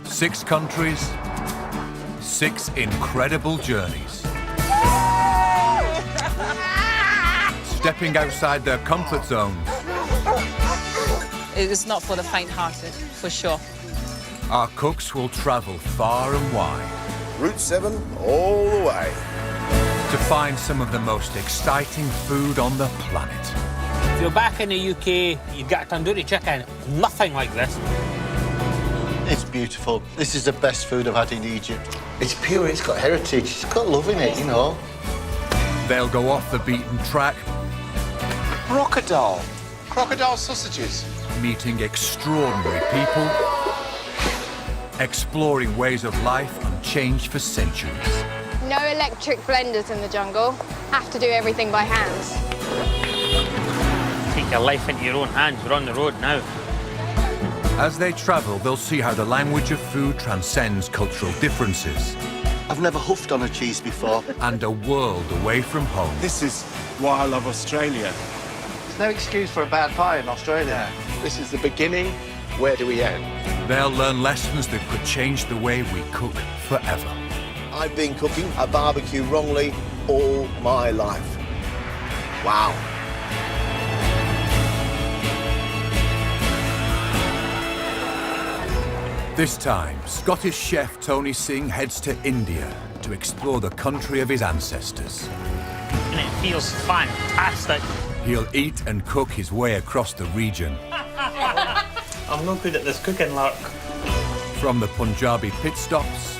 6 countries, 6 incredible journeys. Stepping outside their comfort zones. It is not for the faint-hearted, for sure. Our cooks will travel far and wide. Route 7 all the way. To find some of the most exciting food on the planet. If you're back in the UK, you get tandoori chicken, nothing like this. It's beautiful. This is the best food I've had in Egypt. It's pure, it's got heritage, it's got love in it, you know. They'll go off the beaten track. Crocodile sausages. Meeting extraordinary people. Exploring ways of life unchanged for centuries. No electric blenders in the jungle. Have to do everything by hand. Take your life into your own hands. We're on the road now. As they travel, they'll see how the language of food transcends cultural differences. I've never huffed on a cheese before. And a world away from home. This is why I love Australia. There's no excuse for a bad pie in Australia. This is the beginning. Where do we end? They'll learn lessons that could change the way we cook forever. I've been cooking a barbecue wrongly all my life. Wow. This time, Scottish chef Tony Singh heads to India to explore the country of his ancestors. And it feels fantastic. He'll eat and cook his way across the region. I'm not good at this cooking, lark. From the Punjabi pit stops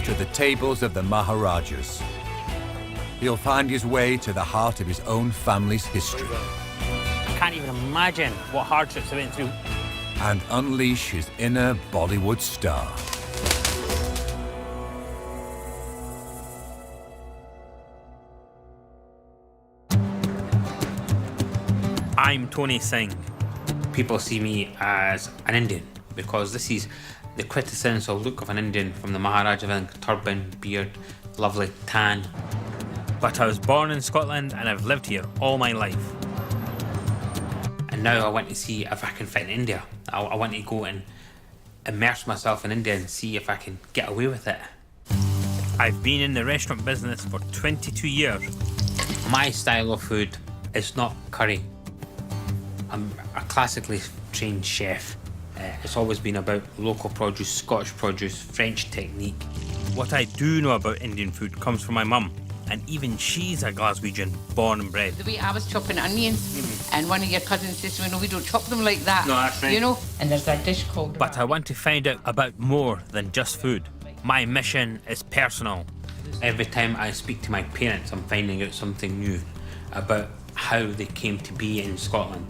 to the tables of the Maharajas. He'll find his way to the heart of his own family's history. I can't even imagine what hardships I went through. And unleash his inner Bollywood star. I'm Tony Singh. People see me as an Indian because this is the quintessential look of an Indian from the Maharaja, turban, beard, lovely tan. But I was born in Scotland and I've lived here all my life. And now I want to see if I can fit in India. I want to go and immerse myself in India and see if I can get away with it. I've been in the restaurant business for 22 years. My style of food is not curry. I'm a classically trained chef. It's always been about local produce, Scottish produce, French technique. What I do know about Indian food comes from my mum, and even she's a Glaswegian, born and bred. The way I was chopping onions, and one of your cousins says, well, no, we don't chop them like that. No, that's right. You know? And there's that dish called... But I want to find out about more than just food. My mission is personal. Every time I speak to my parents, I'm finding out something new about how they came to be in Scotland.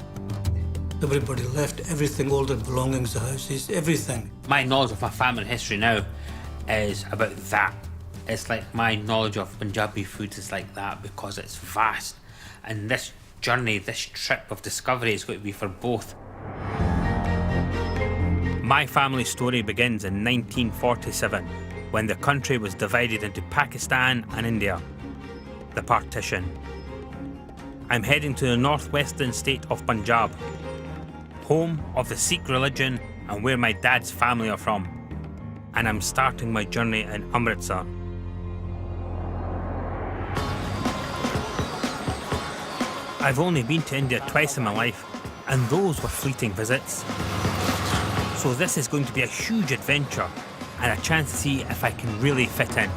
Everybody left everything, all their belongings, the houses, everything. My knowledge of my family history now is about that. It's like my knowledge of Punjabi food is like that because it's vast. And this journey, this trip of discovery is going to be for both. My family story begins in 1947, when the country was divided into Pakistan and India. The partition. I'm heading to the northwestern state of Punjab, home of the Sikh religion and where my dad's family are from. And I'm starting my journey in Amritsar. I've only been to India twice in my life, and those were fleeting visits. So this is going to be a huge adventure and a chance to see if I can really fit in.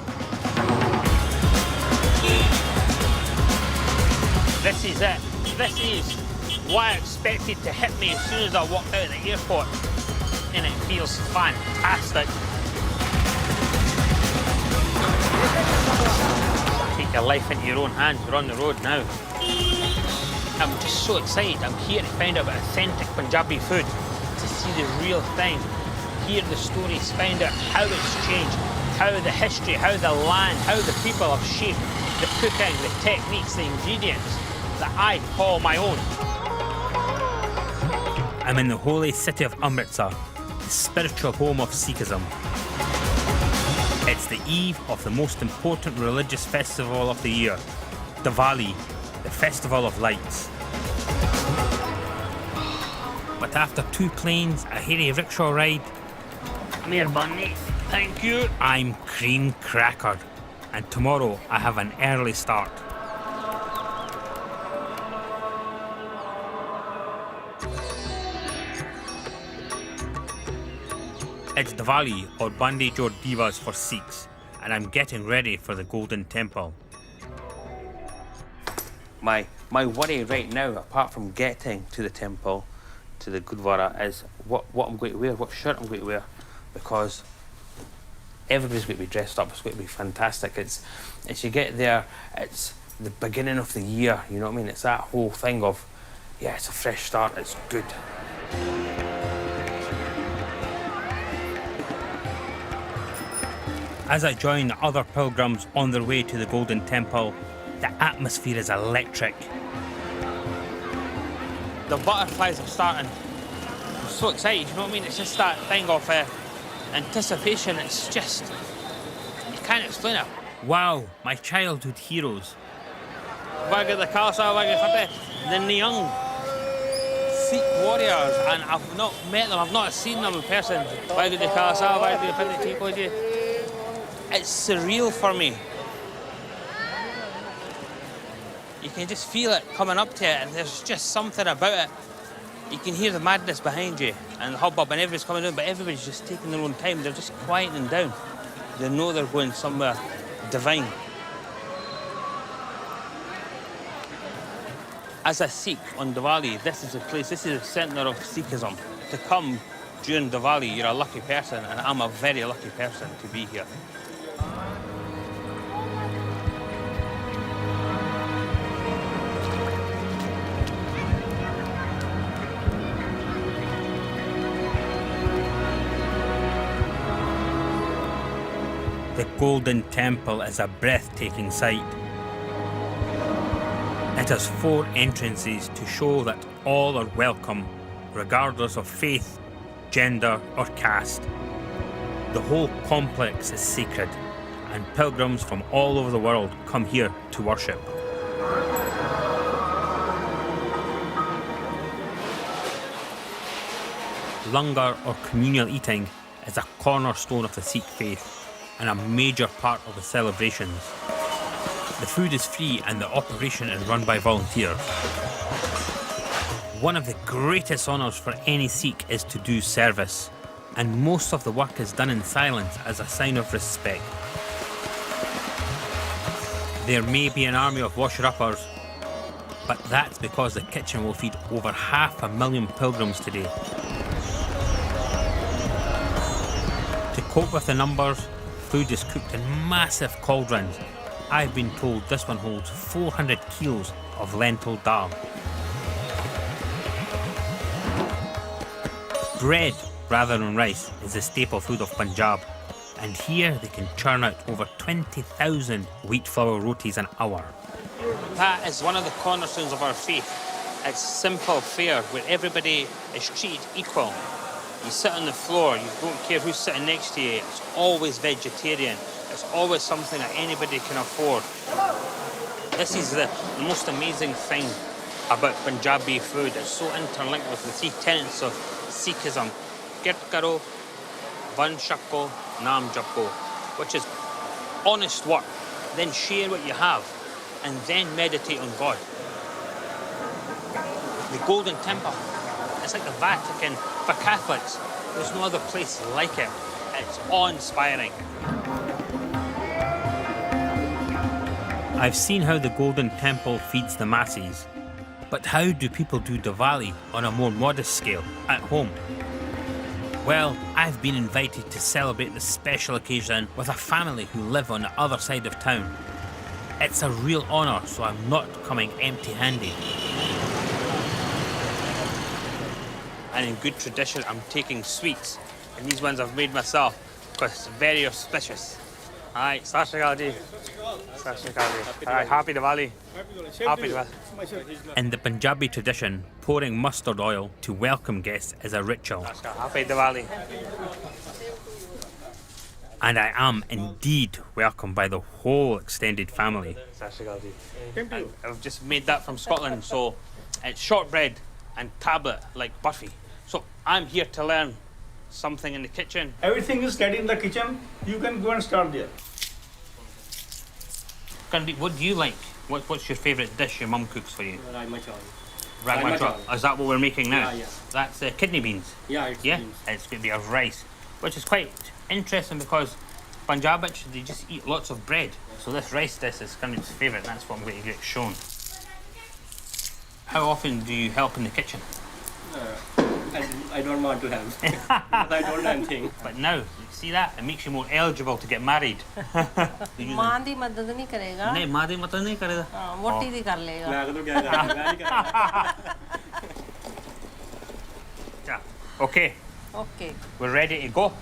This is it. This is what I expected to hit me as soon as I walked out of the airport. And it feels fantastic. Take your life into your own hands. We're on the road now. I'm just so excited. I'm here to find out about authentic Punjabi food, to see the real thing, hear the stories, find out how it's changed, how the history, how the land, how the people have shaped the cooking, the techniques, the ingredients that I call my own. I'm in the holy city of Amritsar, the spiritual home of Sikhism. It's the eve of the most important religious festival of the year, Diwali, the Festival of Lights. But after 2 planes, a hairy rickshaw ride, Come here, bunny. Thank you. I'm cream crackered, and tomorrow I have an early start. It's Diwali, or Bandi Jor Divas for Sikhs, and I'm getting ready for the Golden Temple. My worry right now, apart from getting to the temple, to the Gurdwara, is what I'm going to wear, what shirt I'm going to wear, because everybody's going to be dressed up. It's going to be fantastic. It's you get there, it's the beginning of the year, you know what I mean? It's that whole thing of, yeah, it's a fresh start, it's good. As I join the other pilgrims on their way to the Golden Temple, the atmosphere is electric. The butterflies are starting. I'm so excited, you know what I mean? It's just that thing of anticipation. It's just, you can't explain it. Wow, my childhood heroes. Wagga the Khalsa, Wagga Fateh, the young Sikh warriors, and I've not met them, I've not seen them in person. Wagga the Khalsa, Wagga the Fateh, Tikoji. It's surreal for me. You can just feel it coming up to it, and there's just something about it. You can hear the madness behind you, and the hubbub, and everybody's coming down, but everybody's just taking their own time. They're just quieting down. They know they're going somewhere divine. As a Sikh on Diwali, this is the place, this is the centre of Sikhism. To come during Diwali, you're a lucky person, and I'm a very lucky person to be here. The Golden Temple is a breathtaking sight. It has 4 entrances to show that all are welcome, regardless of faith, gender or caste. The whole complex is sacred, and pilgrims from all over the world come here to worship. Langar, or communal eating, is a cornerstone of the Sikh faith and a major part of the celebrations. The food is free and the operation is run by volunteers. One of the greatest honours for any Sikh is to do service, and most of the work is done in silence as a sign of respect. There may be an army of washer-uppers, but that's because the kitchen will feed over 500,000 pilgrims today. To cope with the numbers, food is cooked in massive cauldrons. I've been told this one holds 400 kilos of lentil dal. Bread, rather than rice, is the staple food of Punjab, and here they can churn out over 20,000 wheat flour rotis an hour. That is one of the cornerstones of our faith. It's simple fare where everybody is treated equal. You sit on the floor, you don't care who's sitting next to you. It's always vegetarian. It's always something that anybody can afford. This is the most amazing thing about Punjabi food. It's so interlinked with the 3 tenets of Sikhism. Kirt karo, van shako, naam japo, which is honest work. Then share what you have, and then meditate on God. The Golden Temple, it's like the Vatican for Catholics. There's no other place like it. It's awe-inspiring. I've seen how the Golden Temple feeds the masses, but how do people do Diwali on a more modest scale at home? Well, I've been invited to celebrate this special occasion with a family who live on the other side of town. It's a real honour, so I'm not coming empty-handed. And in good tradition, I'm taking sweets, and these ones I've made myself because it's very auspicious. Alright, Sat Shri Akal Ji. Sat Shri Akal Ji. Alright, happy Diwali. Happy Diwali. In the Punjabi tradition, pouring mustard oil to welcome guests is a ritual. Happy Diwali. And I am indeed welcomed by the whole extended family. Sat Shri Akal Ji. I've just made that from Scotland, so it's shortbread and tablet like Buffy. So I'm here to learn something in the kitchen. Everything is ready in the kitchen. You can go and start there. What do you like? What's your favourite dish your mum cooks for you? Rajma chawal. Rajma chawal. Is that what we're making now? Yeah. That's kidney beans. Yeah, it's beans. It's going to be of rice, which is quite interesting because Punjabi, they just eat lots of bread. So this rice dish is kind of his favourite. That's what I'm going to get shown. How often do you help in the kitchen? I don't want to help. Because I don't know anything. But now, you see that? It makes you more eligible to get married. माँ दी मदद नहीं करेगा नहीं माँ दी मदद नहीं करेगा वोटी दी कर लेगा मैं तो क्या करूँगा मैं नहीं करूँगा Okay, Okay. we're ready to go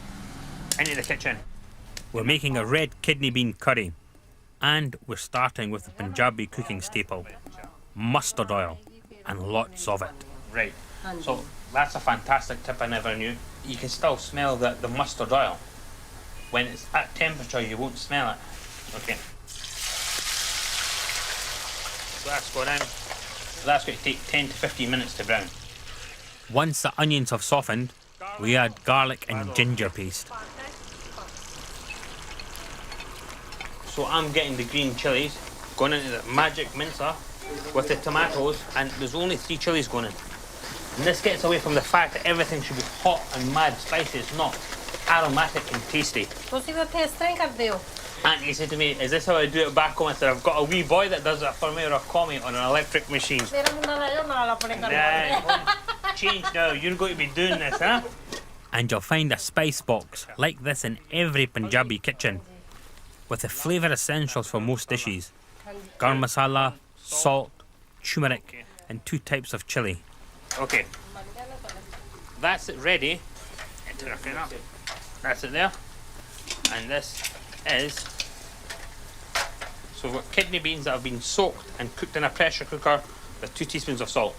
into the kitchen. We're making a red kidney bean curry, and we're starting with the Punjabi cooking staple, mustard oil, and lots of it. Right. So that's a fantastic tip I never knew. You can still smell the mustard oil. When it's at temperature, you won't smell it. Okay. So that's going in. So that's going to take 10 to 15 minutes to brown. Once the onions have softened, we add garlic and ginger paste. So I'm getting the green chilies, going into the magic mincer with the tomatoes, and there's only 3 chilies going in. And this gets away from the fact that everything should be hot and mad spicy. It's not. Aromatic and tasty. ਤੁਸੀਂ ਵੀ ਉੱਥੇ ਇਸ ਤਰ੍ਹਾਂ ਹੀ ਕਰਦੇ ਹੋ Auntie said to me, is this how I do it back home? I said, I've got a wee boy that does it for me, or a commie on an electric machine. ਮੇਰਾ ਮੁੰਡਾ ਲੈ ਜਾਓ ਨਾਲ ਆਪਣੇ ਘਰ Change now, you're going to be doing this, huh? And you'll find a spice box like this in every Punjabi kitchen, with the flavour essentials for most dishes. Garam masala, salt, turmeric, and 2 types of chilli. Okay, that's it ready. That's it there. And this is, so we've got kidney beans that have been soaked and cooked in a pressure cooker with 2 teaspoons of salt.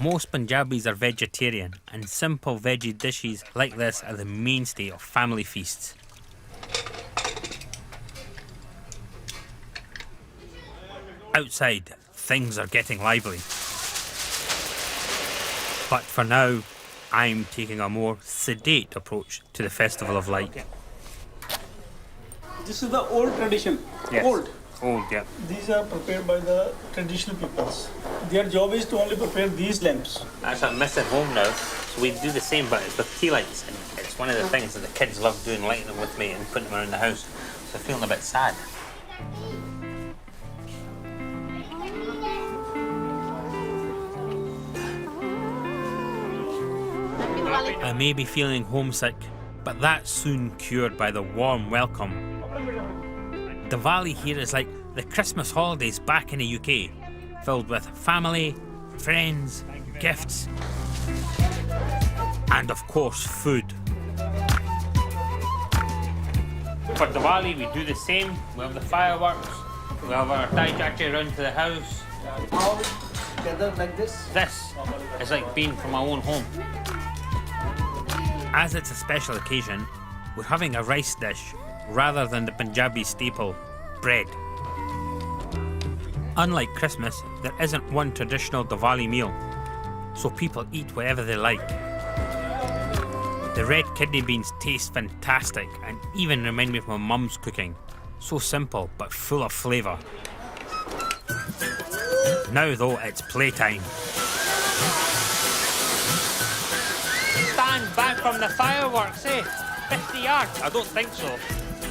Most Punjabis are vegetarian, and simple veggie dishes like this are the mainstay of family feasts. Outside, things are getting lively. But for now, I'm taking a more sedate approach to the Festival of Light. This is the old tradition. Yes. Old. Old, yeah. These are prepared by the traditional peoples. Their job is to only prepare these lamps. Actually, I'm missing home now, so we do the same, but it's with tea lights. And it's one of the things that the kids love doing, lighting them with me and putting them around the house. So I'm feeling a bit sad. I may be feeling homesick, but that's soon cured by the warm welcome. Diwali here is like the Christmas holidays back in the UK, filled with family, friends, gifts, and of course food. For Diwali we do the same. We have the fireworks, we have our Thai chachi around to the house. All together like this. This is like being from our own home. As it's a special occasion, we're having a rice dish rather than the Punjabi staple, bread. Unlike Christmas, there isn't one traditional Diwali meal, so people eat whatever they like. The red kidney beans taste fantastic and even remind me of my mum's cooking. So simple, but full of flavour. Now though, it's playtime. Stand back from the fireworks, eh? 50 yards? I don't think so.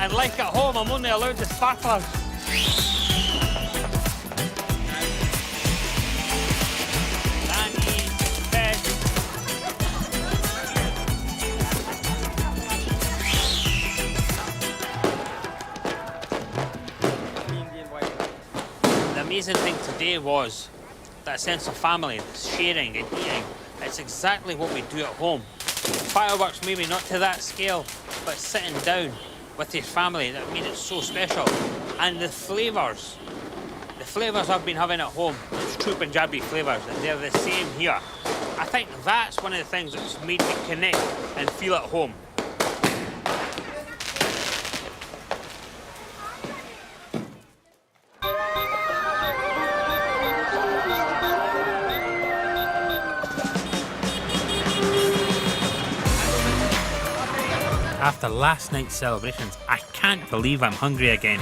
And like at home, I'm only allowed the sparklers. The amazing thing today was that sense of family, sharing and eating. It's exactly what we do at home. Fireworks maybe not to that scale, but sitting down with your family, that made it so special. And the flavours I've been having at home, it's true Punjabi flavours, and they're the same here. I think that's one of the things that's made me connect and feel at home. After last night's celebrations, I can't believe I'm hungry again.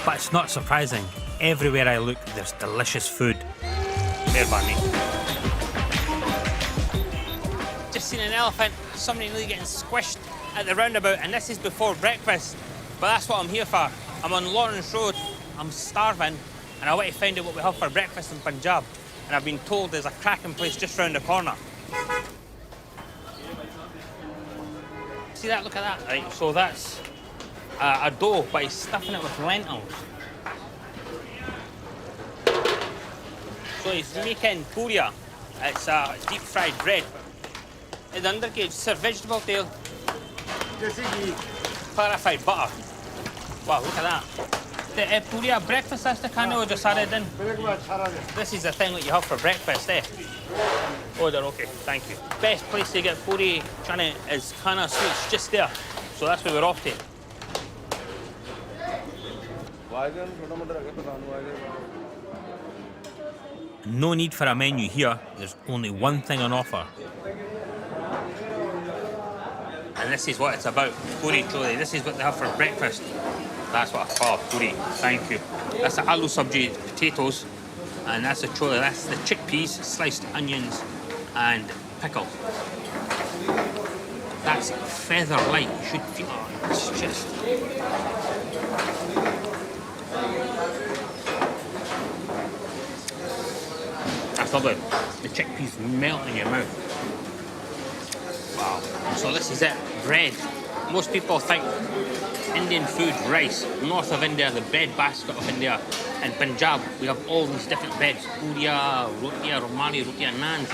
But it's not surprising. Everywhere I look, there's delicious food. Bear by me. Just seen an elephant, somebody nearly getting squished at the roundabout, and this is before breakfast. But that's what I'm here for. I'm on Lawrence Road, I'm starving, and I want to find out what we have for breakfast in Punjab. And I've been told there's a cracking place just round the corner. See that? Look at that. Right, so that's a dough, but he's stuffing it with lentils. So he's making puria. It's deep fried bread. In the undergate, it's a vegetable tail. Clarified butter. Wow, look at that. The puria breakfast, that's the kind of just added in. This is the thing that you have for breakfast, eh? Oh, they're okay, thank you. Best place to get puri chana is Khana Sweets, just there. So that's where we're off to. No need for a menu here, there's only one thing on offer. And this is what it's about, puri chole. This is what they have for breakfast. That's what I call puri, thank you. That's the aloo sabji potatoes, and that's the chole, that's the chickpeas, sliced onions, and pickle. That's feather light, you should feel it. It's just... That's lovely. The chickpeas melt in your mouth. Wow. So this is it, bread. Most people think Indian food, rice. North of India, the bread basket of India. In Punjab, we have all these different breads. Puria, rotia, romali, rotia, naans.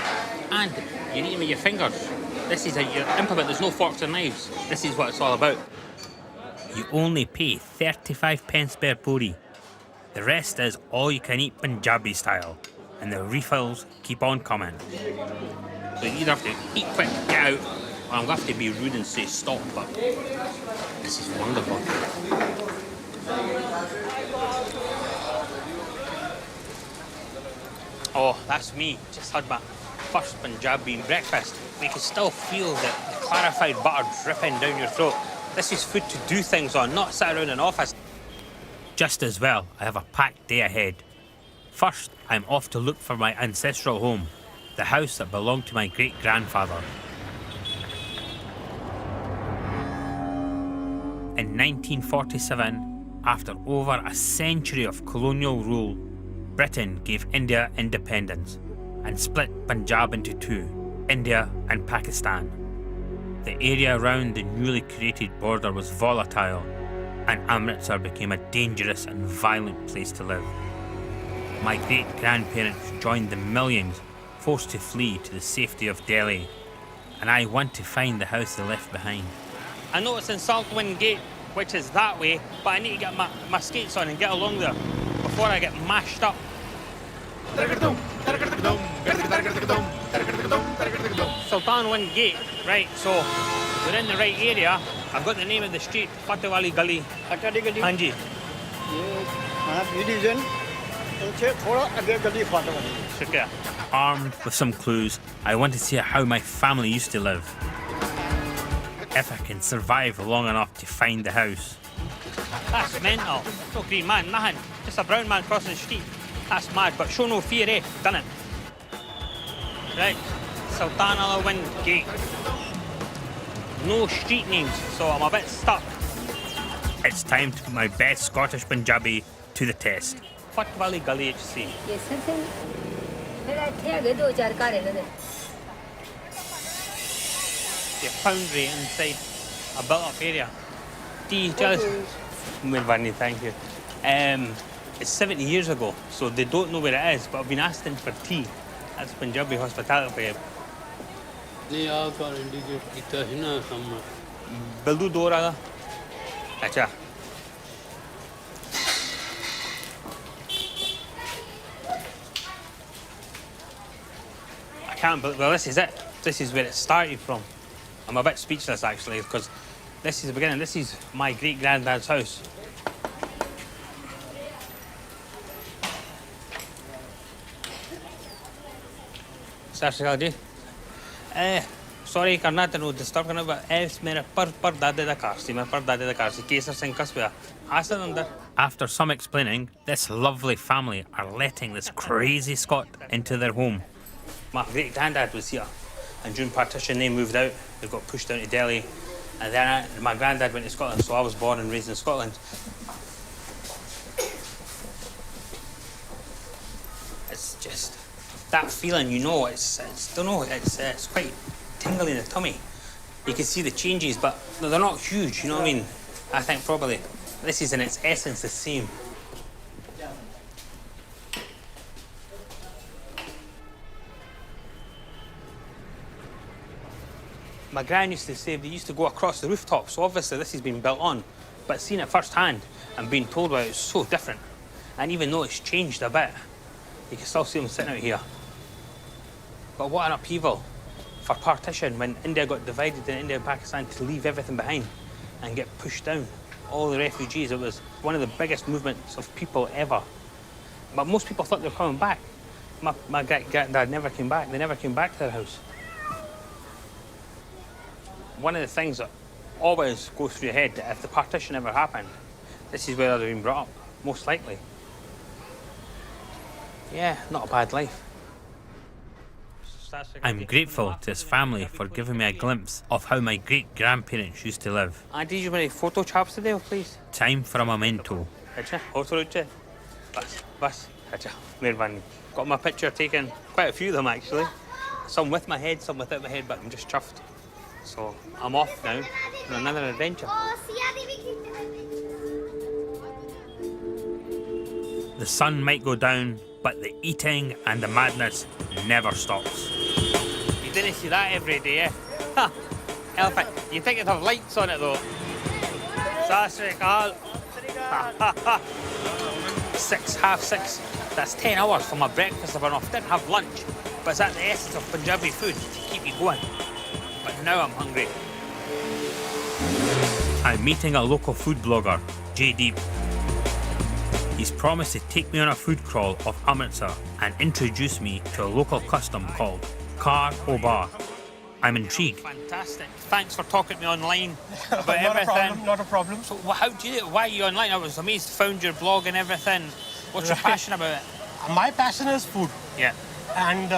And you eat them with your fingers. This is your implement, there's no forks and knives. This is what it's all about. You only pay 35 pence per puri. The rest is all you can eat Punjabi style. And the refills keep on coming. So you either have to eat quick, get out, or I'm going to have to be rude and say stop, but this is wonderful. Oh, that's me. Just had my first Punjabi breakfast. You can still feel the clarified butter dripping down your throat. This is food to do things on, not sit around an office. Just as well, I have a packed day ahead. First, I'm off to look for my ancestral home, the house that belonged to my great-grandfather. In 1947, after over a century of colonial rule, Britain gave India independence and split Punjab into two, India and Pakistan. The area around the newly created border was volatile, and Amritsar became a dangerous and violent place to live. My great-grandparents joined the millions forced to flee to the safety of Delhi, and I want to find the house they left behind. I know it's in Saltwind Gate, which is that way, but I need to get my skates on and get along there before I get mashed up. Sultanwind Gate, right, so we're in the right area. I've got the name of the street, Fatehwali Gully. Hanji. Armed with some clues, I want to see how my family used to live. If I can survive long enough to find the house. That's mental. No green man, nothing. Just a brown man crossing the street. That's mad, but show no fear, eh? Done it. Right, Sultanwind Gate. No street names, so I'm a bit stuck. It's time to put my best Scottish Punjabi to the test. Fatehwali Gully HC. Yes, sir. The foundry inside a built-up area. Tea, just... Thank you. It's 70 years ago, so they don't know where it is, but I've been asking for tea. That's Punjabi hospitality. Bildu Dora. Acha. I can't believe, well, this is it. This is where it started from. I'm a bit speechless, actually, because this is the beginning. This is my great-granddad's house. Sasha Ji. Sorry, करना तेनू disturb करना, but ऐस मेरे परदादे दा car सी, मैं परदादे दा car सी, केसर सिंह कस्बे आसन अंदर. After some explaining, this lovely family are letting this crazy Scot into their home. My great granddad was here, and during partition they moved out. They got pushed down to Delhi, and then my granddad went to Scotland, so I was born and raised in Scotland. It's just that feeling, you know. It's don't know. It's quite tingly in the tummy. You can see the changes, but they're not huge. You know what I mean? I think probably this is in its essence the same. My gran used to say they used to go across the rooftop, so obviously this has been built on, but seeing it firsthand and being told about it is so different. And even though it's changed a bit, you can still see them sitting out here. But what an upheaval for partition when India got divided in India and Pakistan to leave everything behind and get pushed down. All the refugees, it was one of the biggest movements of people ever. But most people thought they were coming back. My granddad never came back. They never came back to their house. One of the things that always goes through your head, that if the partition ever happened, this is where they've been brought up, most likely. Yeah, not a bad life. I'm grateful to his family for giving me a glimpse of how my great-grandparents used to live. Auntie, you want any photo chops today, please? Time for a memento. Got my picture taken, quite a few of them actually. Some with my head, some without my head, but I'm just chuffed. So I'm off now on another adventure. The sun might go down, but the eating and the madness never stops. You didn't see that every day, eh? Ha! Elephant, you think it'd have lights on it though? Sasrikal. 6, half 6. That's 10 hours for my breakfast if I didn't have lunch. But it's at the essence of Punjabi food to keep you going. But now I'm hungry. I'm meeting a local food blogger, JD. He's promised to take me on a food crawl of Amritsar and introduce me to a local custom called Kar O Bar. I'm intrigued. Fantastic. Thanks for talking to me online about everything. Not a problem. So why are you online? I was amazed, found your blog and everything. What's your passion about it? My passion is food. Yeah. And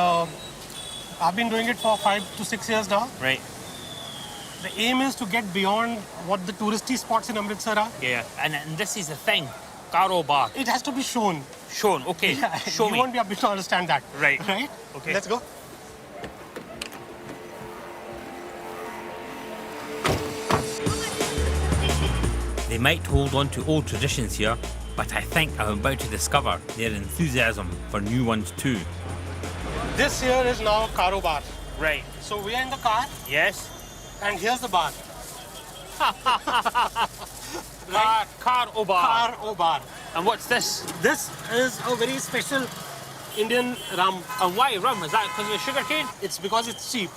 I've been doing it for 5 to 6 years now. Right. The aim is to get beyond what the touristy spots in Amritsar are. Yeah, and this is the thing. Karo Bar. It has to be shown. Shown, okay. Yeah, Show me. You won't be able to understand that. Right. Right? Okay. Let's go. They might hold on to old traditions here, but I think I'm about to discover their enthusiasm for new ones too. This here is now Karo Bar. Right. So we are in the car. Yes. And here's the bar. Kar O Bar. Kar O Bar. And what's this? This is a very special Indian rum. And why rum? Is that because of the sugar cane? It's because it's cheap.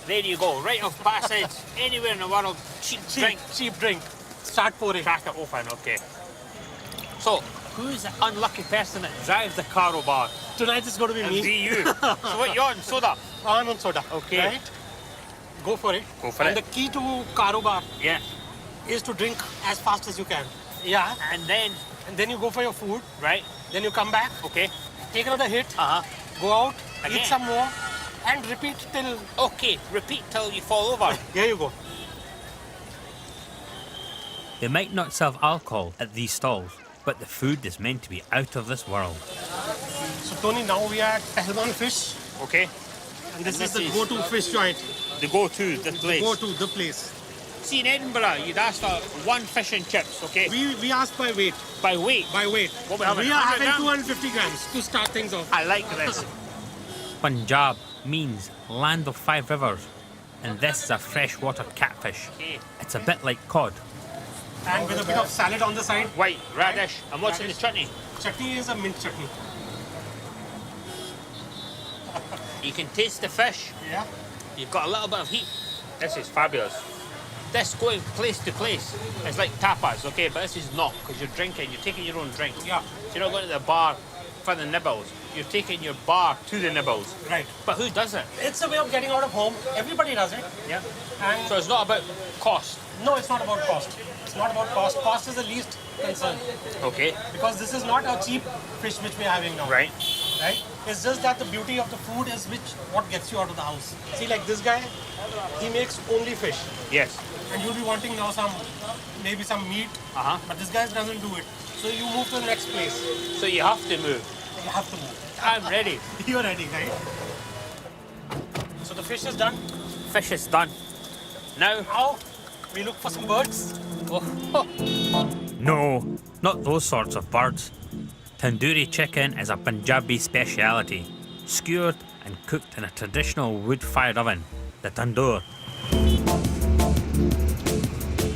There you go, right of passage. Anywhere in the world, cheap drink. Cheap drink. Start pouring. Crack it open, okay. So, who's the unlucky person that drives the Karo Bar? Tonight it's going to be me. Be you. So what, you're on soda? I'm on soda. Okay. Right? Go for it. Go for and it. The key to Karo Bar is to drink as fast as you can. Yeah. And then you go for your food. Right. Then you come back. Okay. Take another hit. Go out. Again. Eat some more. And repeat till... Okay, repeat till you fall over. Here you go. They might not serve alcohol at these stalls, but the food is meant to be out of this world. So Tony, now we are at Pahalwan Fish. Okay. And this is the go-to fish joint. The go-to, the place. The place. See, in Edinburgh, you'd ask for one fish and chips, okay? We ask by weight. By weight? By weight. What we are having 250 grams to start things off. I like this. Punjab means land of 5 rivers, and this is a freshwater catfish. Okay. It's a bit like cod. And with a bit of salad on the side. White radish. And what's in the chutney? Chutney is a mint chutney. You can taste the fish. Yeah. You've got a little bit of heat. This is fabulous. This going place to place is like tapas, okay? But this is not, because you're drinking, you're taking your own drink. Yeah. So you're not going to the bar for the nibbles. You're taking your bar to the nibbles. Right. But who does it? It's a way of getting out of home. Everybody does it. Yeah. And So it's not about cost. no, it's not about cost. It's not about cost. Cost is the least concern. Okay. Because this is not a cheap fish which we're having now. Right. Right? It's just that the beauty of the food is what gets you out of the house. See, like this guy, he makes only fish. Yes. And you'll be wanting now maybe some meat. But this guy doesn't do it. So you move to the next place. So you have to move. You have to move. I'm ready. You're ready, right? So the fish is done. Fish is done. Now, Now we look for some birds. no, not those sorts of birds. Tandoori chicken is a Punjabi speciality, skewered and cooked in a traditional wood-fired oven, the tandoor.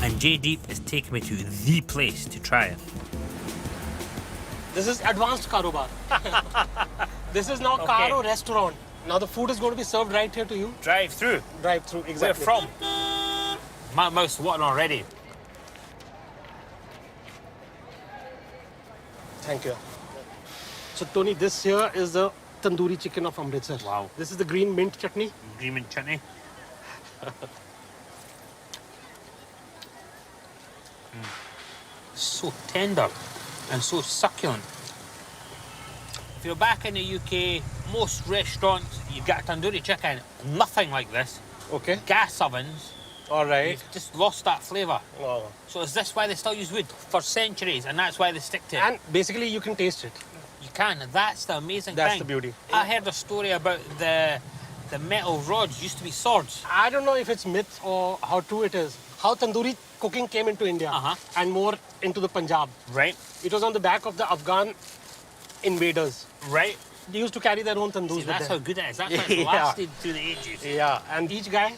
And Jaydeep is taking me to the place to try it. This is advanced karobar. This is now Karo restaurant. Now the food is going to be served right here to you. Drive through. Drive through, exactly. Where from? My mouth's watering already. Thank you. So Tony, this here is the tandoori chicken of Amritsar. Wow. This is the green mint chutney. Green mint chutney. So tender and so succulent. If you're back in the UK, most restaurants, you get tandoori chicken, nothing like this. Okay. Gas ovens, All right. you've just lost that flavour. Wow. So is this why they still use wood? For centuries, and that's why they stick to it? And basically you can taste it. You can, that's the amazing That's thing. the beauty. I heard a story about the metal rods used to be swords. I don't know if it's myth or how true it is. How tandoori cooking came into India and more into the Punjab. Right. It was on the back of the Afghan invaders. Right. They used to carry their own tandoors See, with that's them. how good it is. That's how it's Yeah. lasted through the ages. Yeah, and each guy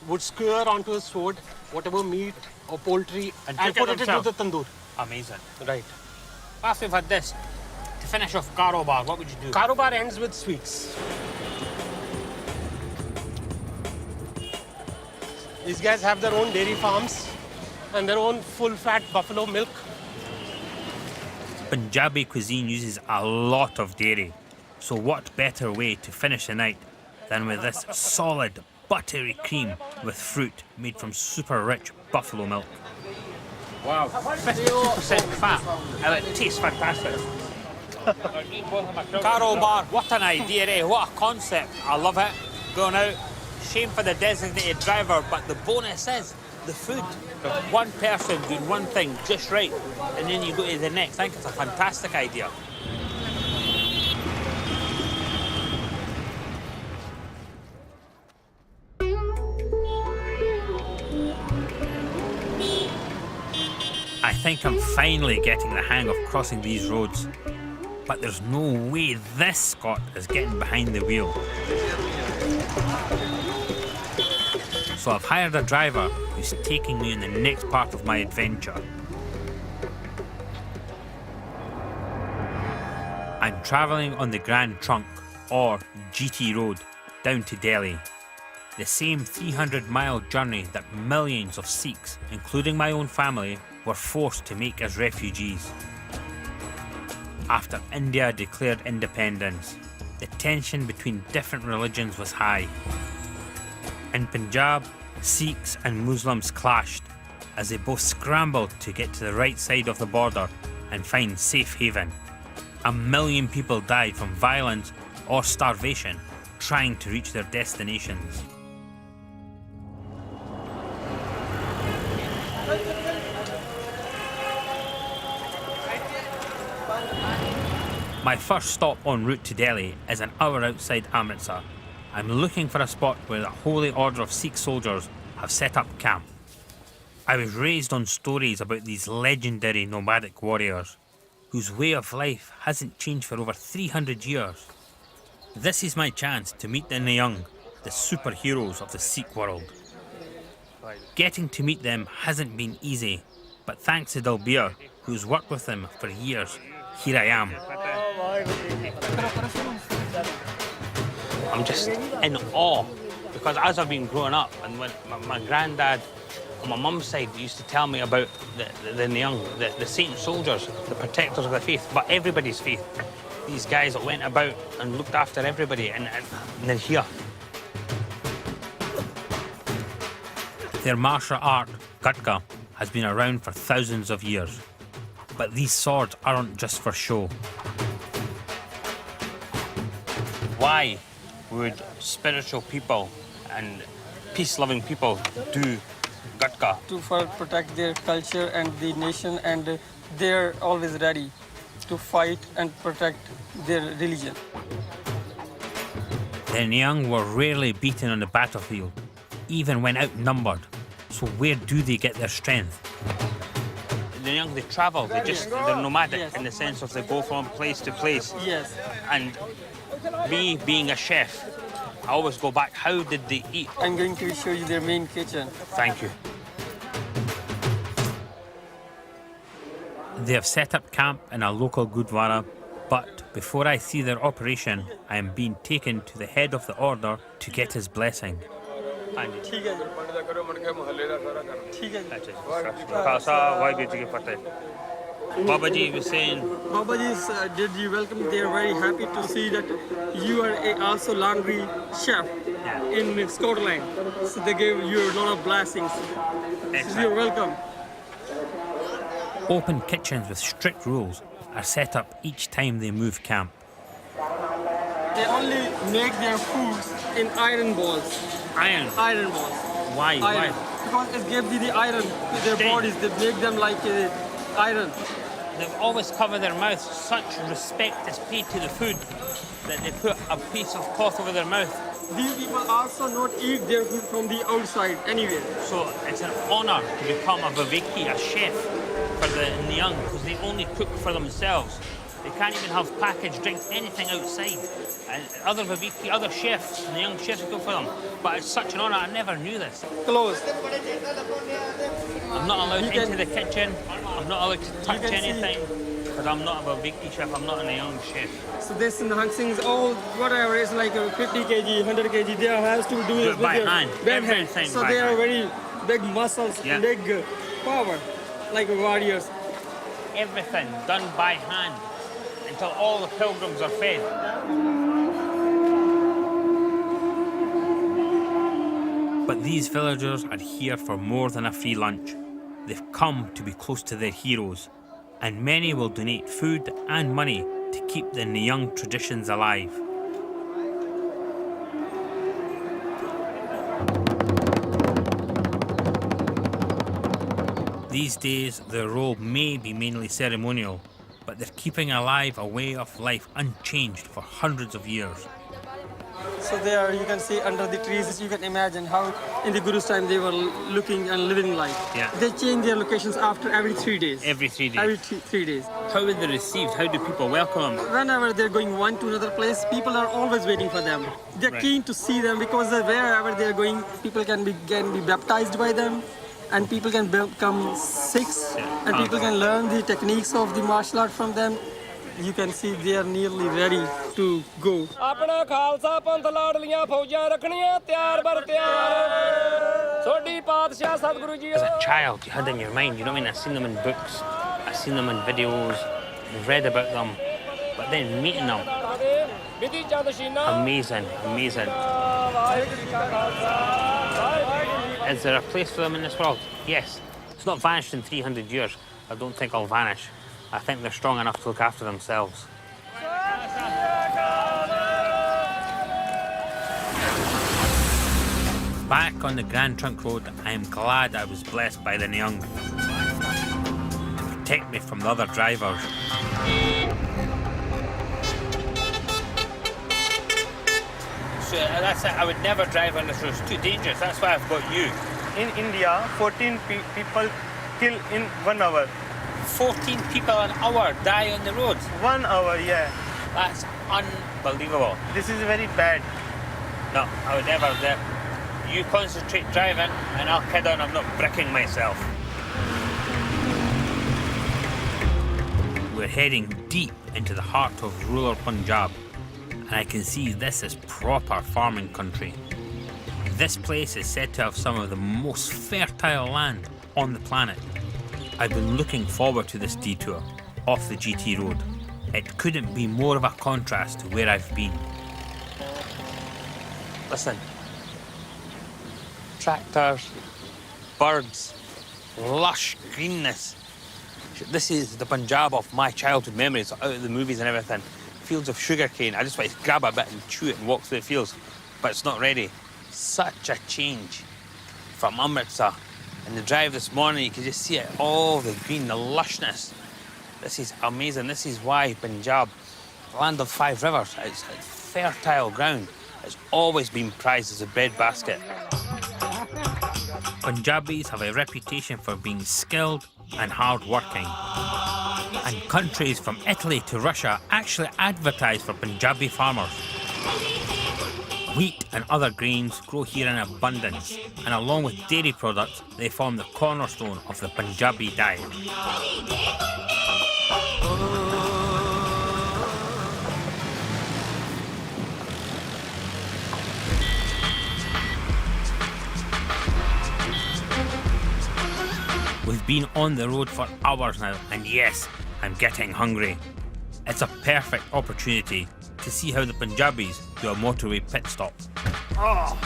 would skewer onto his sword whatever meat or poultry And and cook put it it into themselves. the tandoor. Amazing. Right. After we've had this, to finish off karobar, what would you do? Karobar ends with sweets. These guys have their own dairy farms and their own full-fat buffalo milk. Punjabi cuisine uses a lot of dairy, so what better way to finish the night than with this solid, buttery cream with fruit made from super rich buffalo milk. Wow, 50% fat, and it tastes fantastic. Karobar, what an idea, eh? What a concept. I love it. Going out, shame for the designated driver, but the bonus is the food. One person doing one thing just right, and then you go to the next. I think it's a fantastic idea. I think I'm finally getting the hang of crossing these roads, but there's no way this Scot is getting behind the wheel. So I've hired a driver who's taking me in the next part of my adventure. I'm travelling on the Grand Trunk, or GT Road, down to Delhi. The same 300-mile journey that millions of Sikhs, including my own family, were forced to make as refugees. After India declared independence, the tension between different religions was high. In Punjab, Sikhs and Muslims clashed as they both scrambled to get to the right side of the border and find safe haven. 1 million people died from violence or starvation trying to reach their destinations. My first stop en route to Delhi is an hour outside Amritsar. I'm looking for a spot where the Holy Order of Sikh soldiers have set up camp. I was raised on stories about these legendary nomadic warriors, whose way of life hasn't changed for over 300 years. This is my chance to meet the Niang, the superheroes of the Sikh world. Getting to meet them hasn't been easy, but thanks to Dalbir, who's worked with them for years, here I am. I'm just in awe, because as I've been growing up, and when my granddad on my mum's side used to tell me about the Niang, the saint soldiers, the protectors of the faith, but everybody's faith. These guys that went about and looked after everybody, and they're here. Their martial art, Gatka, has been around for thousands of years. But these swords aren't just for show. Why would spiritual people and peace-loving people do Gatka? To protect their culture and the nation, and they're always ready to fight and protect their religion. The Nyang were rarely beaten on the battlefield, even when outnumbered. So where do they get their strength? The Nyang, they travel, they're nomadic, Yes. in the sense of they go from place to place. Yes. And me being a chef, I always go back, how did they eat? I'm going to show you their main kitchen. Thank you. They have set up camp in a local Gurdwara, but before I see their operation, I am being taken to the head of the order to get his blessing. Babaji was saying, Babaji did you welcome. They are very happy to see that you are also laundry chef in Scotland. So they gave you a lot of blessings. So you're welcome. open kitchens with strict rules are set up each time they move camp. They only make their foods in iron balls. Iron? Iron balls. Why? Iron. Why? Because it gives you the iron to their bodies. They make them like iron. They always cover their mouths. Such respect is paid to the food that they put a piece of cloth over their mouth. These people also not eat their food from the outside anywhere. So it's an honor to become a Viveki, a chef for the Nyang, because they only cook for themselves. They can't even have packaged drinks, anything outside. And other Viveki, other chefs, Nyang chefs cook for them. But it's such an honor, I never knew this. Close. I'm not allowed into the kitchen. I'm not allowed to touch anything. Because I'm not a Viveki chef, I'm not a Nyang chef. So this things, all whatever is like 50 kg, 100 kg, they has to do it by hand. Everything So by they are hand. very big muscles, big power, like warriors. Everything done by hand until all the pilgrims are fed. But these villagers are here for more than a free lunch. They've come to be close to their heroes, and many will donate food and money to keep the Nyang traditions alive. These days, their role may be mainly ceremonial, but they're keeping alive a way of life unchanged for hundreds of years. So there you can see under the trees, you can imagine how in the Guru's time they were looking and living life. Yeah. They change their locations after every 3 days. Every 3 days. Every 3 days. How are they received? How do people welcome them? Whenever they're going one to another place, people are always waiting for them. They're Right. keen to see them because wherever they're going, people can be baptized by them, and people can become Sikhs, and people can learn the techniques of the martial art from them. You can see they are nearly ready to go. ਆਪਣਾ ਖਾਲਸਾ ਪੰਥ ਲਾਡਲੀਆਂ ਫੌਜਾਂ ਰੱਖਣੀਆਂ ਤਿਆਰ ਬਰ ਤਿਆਰ ਸੋਢੀ ਪਾਤਸ਼ਾਹ Satguru ji As a child, you had in your mind, you know what I mean? I've seen them in books, I've seen them in videos, I've read about them, but then meeting them, ਵਿਧੀ ਚੰਦ Sheena amazing, amazing. Waheguru ji ਕਾ Khalsa Waheguru ji Is there a place for them in this world? Yes. It's not vanished in 300 years. I don't think I'll vanish. I think they're strong enough to look after themselves. Back on the Grand Trunk Road, I am glad I was blessed by the Nyang to protect me from the other drivers. So that's it. I would never drive on this road. It's too dangerous. That's why I've got you. In India, 14 people kill in 1 hour. 14 people an hour die on the road. 1 hour, yeah. That's unbelievable. This is very bad. No, I would never do it. You concentrate driving and I'll kid on I'm not bricking myself. We're heading deep into the heart of rural Punjab, and I can see this is proper farming country. This place is said to have some of the most fertile land on the planet. I've been looking forward to this detour off the GT road. It couldn't be more of a contrast to where I've been. Listen. Tractors, birds, lush greenness. This is the Punjab of my childhood memories, out of the movies and everything. Fields of sugarcane. I just want to grab a bit and chew it and walk through the fields, but it's not ready. Such a change from Amritsar. And the drive this morning, you can just see it, all the green, the lushness. This is amazing. This is why Punjab, the land of 5 rivers, it's fertile ground. It's always been prized as a breadbasket. Punjabis have a reputation for being skilled and hard-working. And countries from Italy to Russia actually advertise for Punjabi farmers. Wheat and other grains grow here in abundance, and along with dairy products, they form the cornerstone of the Punjabi diet. We've been on the road for hours now, and yes, I'm getting hungry. It's a perfect opportunity to see how the Punjabis do a motorway pit stop. Oh.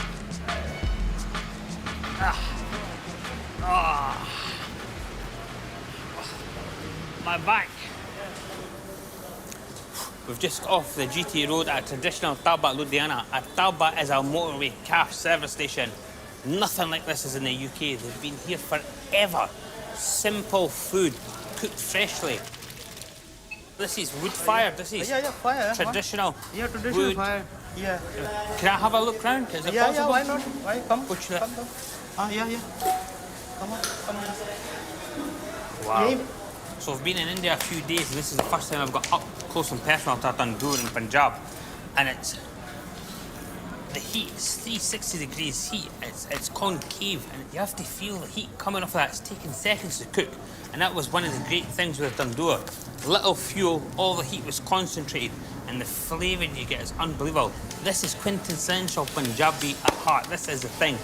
My back. We've just got off the GT road at traditional Talba, Ludhiana. Talba is a motorway calf service station. Nothing like this is in the UK. They've been here forever. Simple food, cooked freshly. This is wood-fired. This is fire. traditional. Yeah, traditional wood. fire. Yeah. Can I have a look round? Is it possible? Yeah, why not? Why? Come. Go to the- Come. Yeah. Come on. Wow. Yeah. So I've been in India a few days, and this is the first time I've got up close and personal to a tandoor in Punjab. And it's the heat, it's 360 degrees heat, it's concave, and you have to feel the heat coming off of that. It's taking seconds to cook, and that was one of the great things with a tandoor. Little fuel, all the heat was concentrated, and the flavour you get is unbelievable. This is quintessential Punjabi at heart. This is the thing.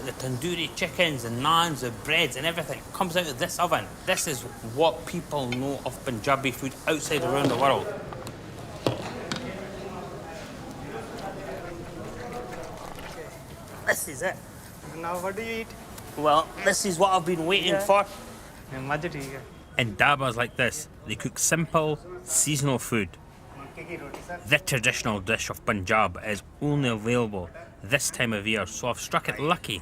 The tandoori chickens, the naans, the breads, and everything comes out of this oven. This is what people know of Punjabi food outside around the world. This is it. Now what do you eat? Well, this is what I've been waiting for. मजे ठीक है. In dabas like this, they cook simple, seasonal food. The traditional dish of Punjab is only available this time of year, so I've struck it lucky.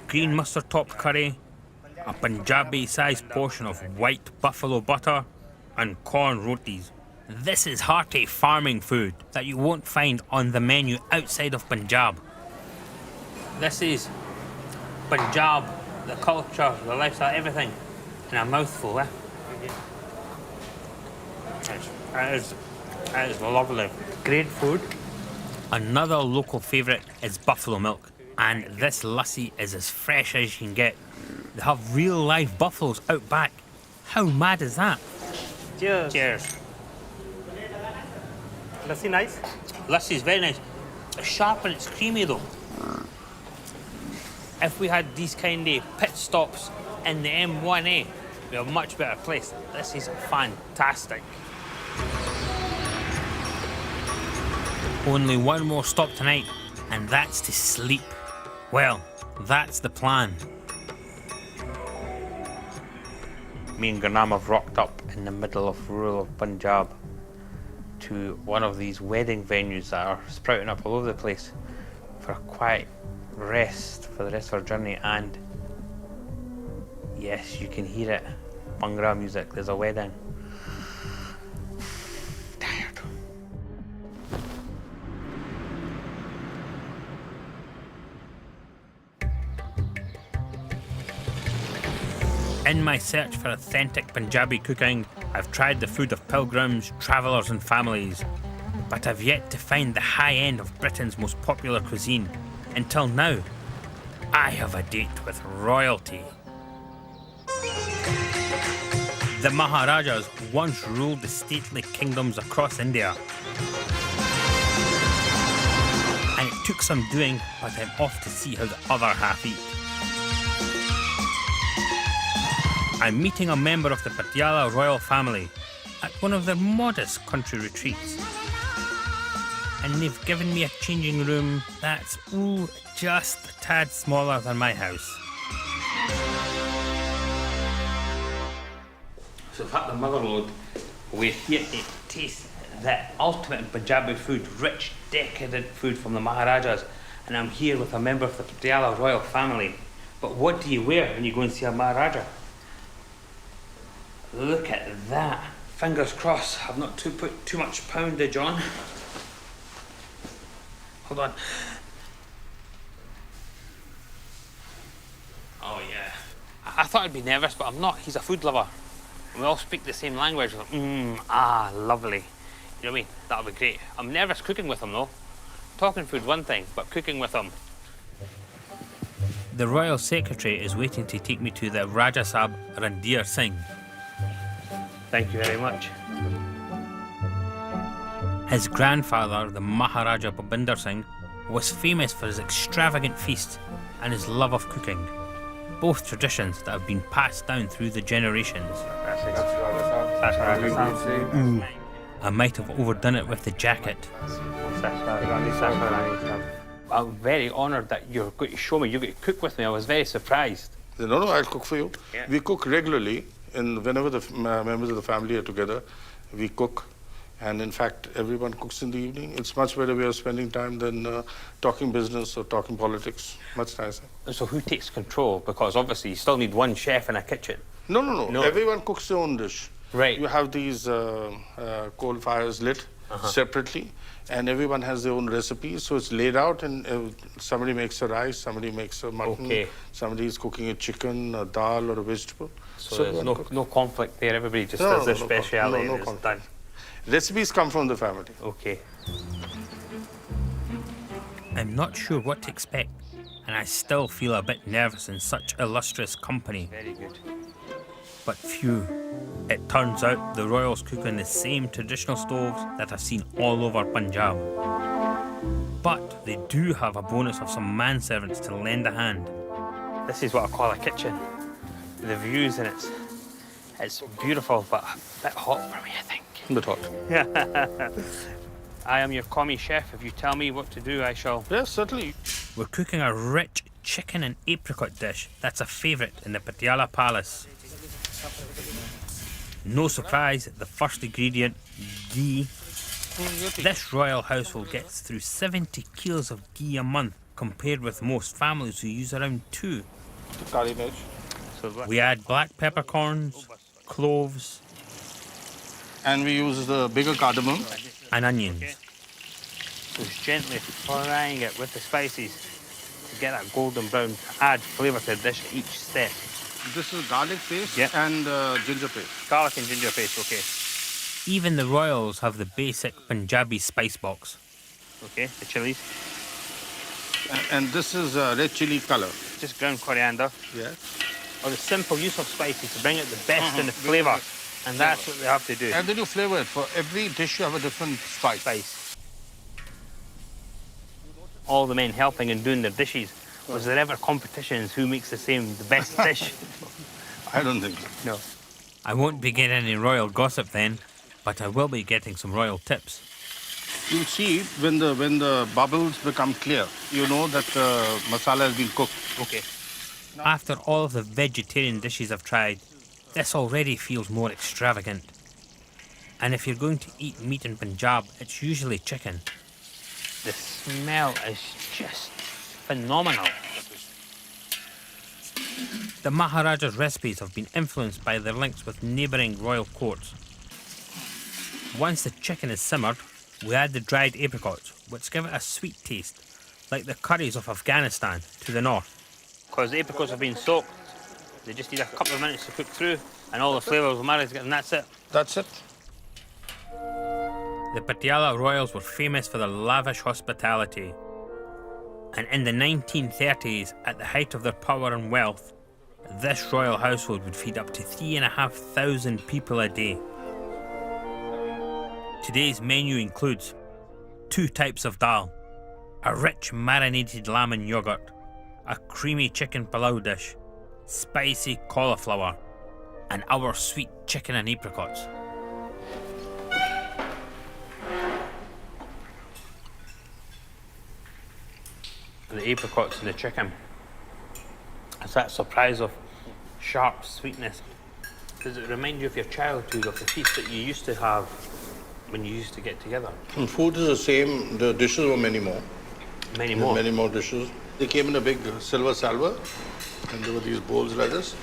Green mustard topped curry, a Punjabi-sized portion of white buffalo butter, and corn rotis. This is hearty farming food that you won't find on the menu outside of Punjab. This is Punjab, the culture, the lifestyle, everything in a mouthful, eh? That is lovely. Great food. Another local favourite is buffalo milk, and this lassi is as fresh as you can get. They have real live buffaloes out back. How mad is that? Cheers. Cheers. Lassi nice. Lassi is very nice. It's sharp and it's creamy though. If we had these kind of pit stops in the M1A, we'd have a much better place. This is fantastic. Only one more stop tonight, and that's to sleep. Well, that's the plan. Me and Gurnam have rocked up in the middle of rural Punjab to one of these wedding venues that are sprouting up all over the place for a quiet rest for the rest of our journey. And yes, you can hear it. Bhangra music, there's a wedding. Tired. In my search for authentic Punjabi cooking, I've tried the food of pilgrims, travellers and families, but I've yet to find the high end of Britain's most popular cuisine. Until now, I have a date with royalty. The Maharajas once ruled the stately kingdoms across India. And it took some doing, but I'm off to see how the other half eat. I'm meeting a member of the Patiala royal family. at one of their modest country retreats. And they've given me a changing room that's, just a tad smaller than my house. So I've had the motherlode. We're here to taste the ultimate Punjabi food, rich, decadent food from the Maharajas. And I'm here with a member of the Patiala royal family. But what do you wear when you go and see a Maharaja? Look at that. Fingers crossed, I've not put too much poundage on. Hold on. Oh yeah. I thought I'd be nervous, but I'm not. He's a food lover. We all speak the same language. Lovely. You know what I mean? That'll be great. I'm nervous cooking with him though. Talking food one thing, but cooking with him. The Royal Secretary is waiting to take me to the Raja Sahib Randir Singh. Thank you very much. His grandfather, the Maharaja Bhabinder Singh, was famous for his extravagant feasts and his love of cooking. Both traditions that have been passed down through the generations. I might have overdone it with the jacket. I'm very honoured that you're going to show me, you're going to cook with me. I was very surprised. No, I'll cook for you. Yeah. We cook regularly, and whenever the members of the family are together, we cook. And in fact, everyone cooks in the evening. It's much better way of spending time than talking business or talking politics. Much nicer. So who takes control? Because obviously you still need one chef in a kitchen. No. Everyone cooks their own dish. Right. You have these coal fires lit separately, and everyone has their own recipes. So it's laid out, and somebody makes a rice, somebody makes a mutton, somebody is cooking a chicken, a dal, or a vegetable. So there's no conflict there. Everybody just does their speciality and it's done. Recipes come from the family. Okay. I'm not sure what to expect, and I still feel a bit nervous in such illustrious company. Very good. But phew, it turns out the royals cook on the same traditional stoves that I've seen all over Punjab. But they do have a bonus of some manservants to lend a hand. This is what I call a kitchen. The views in it's beautiful, but a bit hot for me, I think. A bit hot. I am your commie chef. If you tell me what to do, I shall. Yes, certainly. We're cooking a rich chicken and apricot dish that's a favourite in the Patiala Palace. No surprise, the first ingredient, ghee. This royal household gets through 70 kilos of ghee a month, compared with most families who use around 2. We add black peppercorns, cloves, and we use the bigger cardamom and onions. Just gently frying it with the spices to get that golden brown, add flavour to the dish at each step. This is garlic paste and ginger paste. Garlic and ginger paste, okay. Even the royals have the basic Punjabi spice box. Okay, the chilies. And this is red chili colour. Just ground coriander. Yes. Or the simple use of spices to bring out the best in the flavour. And that's what they have to do. And then you flavour it. For every dish you have a different spice. All the men helping and doing their dishes. Was there ever competitions who makes the best dish? I don't think so. No. I won't be getting any royal gossip then, but I will be getting some royal tips. You'll see when the bubbles become clear, you know that the masala has been cooked. Okay. After all of the vegetarian dishes I've tried, this already feels more extravagant. And if you're going to eat meat in Punjab, it's usually chicken. The smell is just phenomenal. The Maharaja's recipes have been influenced by their links with neighbouring royal courts. Once the chicken is simmered, we add the dried apricots, which give it a sweet taste, like the curries of Afghanistan to the north. Because the apricots have been soaked, they just need a couple of minutes to cook through, and all the flavours will marry together, and that's it. That's it. The Patiala royals were famous for their lavish hospitality. And in the 1930s, at the height of their power and wealth, this royal household would feed up to 3,500 people a day. Today's menu includes 2 types of dal, a rich marinated lamb and yogurt, a creamy chicken pilau dish, spicy cauliflower, and our sweet chicken and apricots. the apricots and the chicken. It's that surprise of sharp sweetness. Does it remind you of your childhood, of the feast that you used to have when you used to get together? Food is the same. The dishes were many more. Many more? Many more dishes. They came in a big silver salver, and there were these bowls like this,